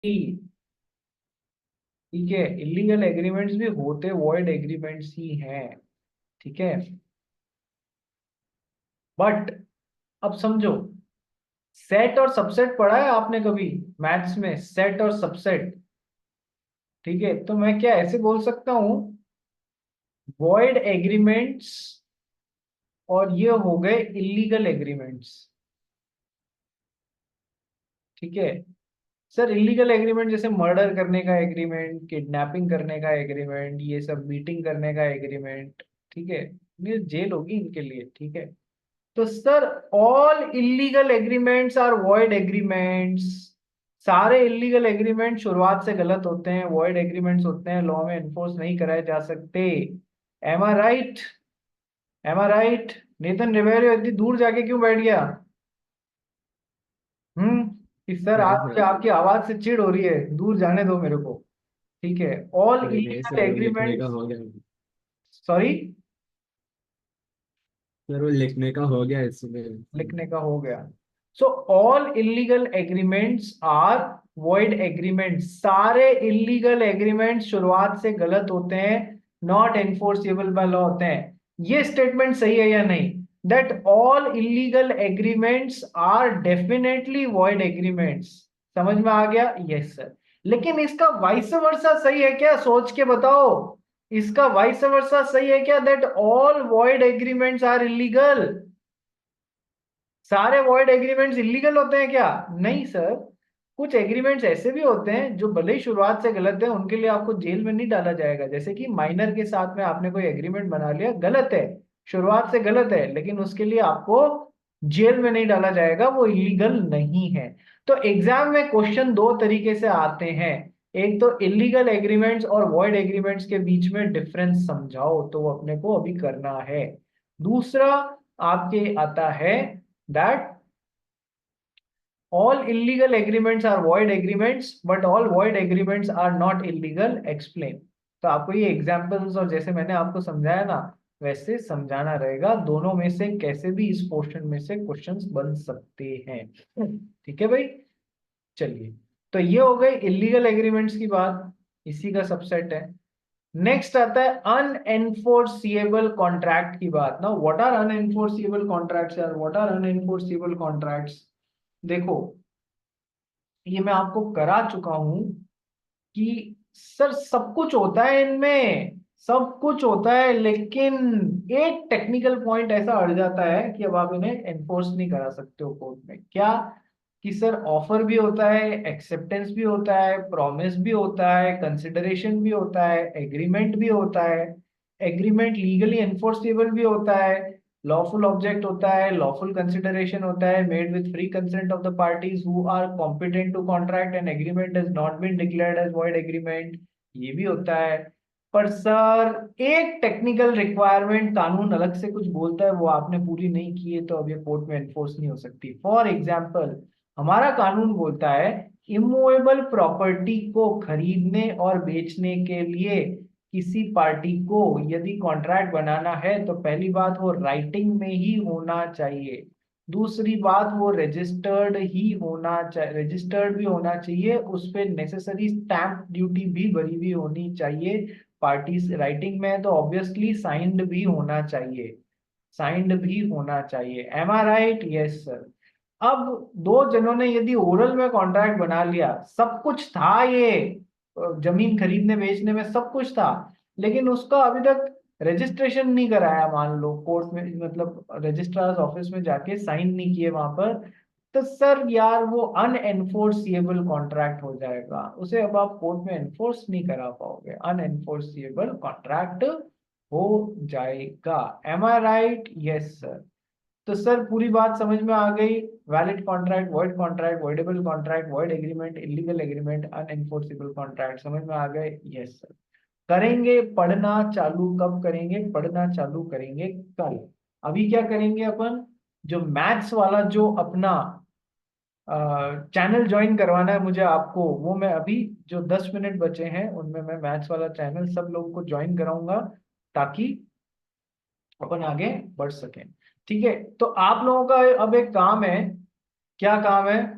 ठीक है, illegal agreements भी होते वॉइड एग्रीमेंट्स ही हैं। ठीक है, बट अब समझो, सेट और सबसेट पढ़ा है आपने कभी मैथ्स में, सेट और सबसेट? ठीक है, तो मैं क्या ऐसे बोल सकता हूं, वॉइड एग्रीमेंट्स और ये हो गए इलीगल एग्रीमेंट्स। ठीक है सर, इलीगल एग्रीमेंट जैसे मर्डर करने का एग्रीमेंट, किडनैपिंग करने का एग्रीमेंट, ये सब मीटिंग करने का एग्रीमेंट। ठीक है, ये जेल होगी इनके लिए। ठीक है, तो sir all illegal agreements are void agreements. सारे इलीगल एग्रीमेंट शुरुआत से गलत होते हैं, वॉइड एग्रीमेंट्स होते हैं, लॉ में एनफोर्स नहीं कराए जा सकते। M I right? M I right? नेतन रिवेरियो इतनी दूर जाके क्यों बैठ गया? कि सर नहीं आपकी सर। आपकी आवाज से चिढ़ हो रही है, दूर जाने दो मेरे को। ठीक है, ऑल नहीं नहीं इलीगल सर, वो लिखने का एग्रीमेंट्स। हो गया। सॉरी? सर वो लिखने का हो गया इसलिए। लिखने का हो गया। So all illegal agreements are void agreement. सारे इलीगल एग्रीमेंट शुरुआत से गलत होते हैं, नॉट एनफोर्सेबल बाय लॉ होते हैं। ये स्टेटमेंट सही है या नहीं? That all illegal agreements are definitely void agreements. समझ में आ गया? Yes sir. लेकिन इसका वाइस वर्सा सही है क्या? सोच के बताओ, इसका वाइस वर्सा सही है क्या, that all void agreements are illegal? सारे वॉइड एग्रीमेंट्स इलीगल होते हैं क्या? नहीं सर, कुछ एग्रीमेंट्स ऐसे भी होते हैं जो भले ही शुरुआत से गलत है, उनके लिए आपको जेल में नहीं डाला जाएगा। जैसे कि माइनर के साथ में आपने कोई एग्रीमेंट बना लिया, गलत है, शुरुआत से गलत है, लेकिन उसके लिए आपको जेल में नहीं डाला जाएगा, वो इलीगल नहीं है। तो एग्जाम में क्वेश्चन दो तरीके से आते हैं। एक तो इलीगल एग्रीमेंट्स और वॉइड एग्रीमेंट्स के बीच में डिफरेंस समझाओ, तो वो अपने को अभी करना है। दूसरा आपके आता है that all illegal agreements are void agreements but all void agreements are not illegal, explain। तो आपको ये एग्जांपल्स और जैसे मैंने आपको समझाया ना, वैसे समझाना रहेगा। दोनों में से कैसे भी इस पोर्शन में से क्वेश्चंस बन सकते हैं। ठीक है भाई, चलिए। तो ये हो गई इलीगल एग्रीमेंट्स की बात, इसी का सबसेट है। नेक्स्ट आता है अनएनफोर्सिएबल कॉन्ट्रैक्ट की बात ना। व्हाट आर अनएनफोर्सिएबल कॉन्ट्रैक्ट्स यार? What are unenforceable contracts? देखो, ये मैं आपको करा चुका हूं कि सर सब कुछ होता है इनमें, सब कुछ होता है, लेकिन एक टेक्निकल पॉइंट ऐसा अड़ जाता है कि अब आप इन्हें एनफोर्स नहीं करा सकते हो कोर्ट में। क्या? कि सर ऑफर भी होता है, एक्सेप्टेंस भी होता है, प्रॉमिस भी होता है, कंसिडरेशन भी होता है, एग्रीमेंट भी होता है। एग्रीमेंट लीगली एनफोर्सेबल भी होता है, लॉफुल ऑब्जेक्ट होता है, लॉफुल कंसिडरेशन होता है, made with free consent of the parties who are competent to contract and agreement has not been declared as void agreement, ये भी होता है। पर सर एक टेक्निकल रिक्वायरमेंट कानून अलग से कुछ बोलता है, वो आपने पूरी नहीं की है, तो अब ये कोर्ट में एनफोर्स नहीं हो सकती। फॉर एग्जाम्पल, हमारा कानून बोलता है इमूवेबल प्रॉपर्टी को खरीदने और बेचने के लिए किसी पार्टी को यदि कॉन्ट्रैक्ट बनाना है तो पहली बात वो राइटिंग में ही होना चाहिए। दूसरी बात वो रजिस्टर्ड ही होना चाहिए, रजिस्टर्ड भी होना चाहिए, उस पर नेसेसरी स्टैंप ड्यूटी भी भरी हुई होनी चाहिए। पार्टी राइटिंग में है तो ऑब्वियसली साइंड भी होना चाहिए, साइंड भी होना चाहिए। M I right? Yes sir. अब दो जनों ने यदि ओरल में कॉन्ट्रैक्ट बना लिया, सब कुछ था, ये जमीन खरीदने बेचने में सब कुछ था, लेकिन उसका अभी तक रजिस्ट्रेशन नहीं कराया, मान लो कोर्ट में, मतलब रजिस्ट्रार ऑफिस में जाके साइन नहीं किए वहां पर, तो सर यार वो अनएनफोर्सिएबल कॉन्ट्रैक्ट हो जाएगा, उसे अब आप कोर्ट में एनफोर्स नहीं करा पाओगे, अनएनफोर्सिएबल कॉन्ट्रैक्ट हो जाएगा। Am I right? Yes sir. तो सर पूरी बात समझ में आ गई? Valid contract, void contract, voidable contract, void agreement, illegal agreement, unenforceable contract, समझ में आ गए? Yes sir. करेंगे पढ़ना चालू, कब करेंगे पढ़ना चालू? करेंगे कल। अभी क्या करेंगे अपन, जो मैथ्स वाला जो अपना चैनल ज्वाइन करवाना है मुझे आपको, वो मैं अभी जो 10 मिनट बचे हैं उनमें मैं मैथ्स वाला चैनल सब लोगों को ज्वाइन कराऊंगा, ताकि अपन आगे बढ़ सकें। ठीक है, तो आप लोगों का अब एक काम है। क्या काम है?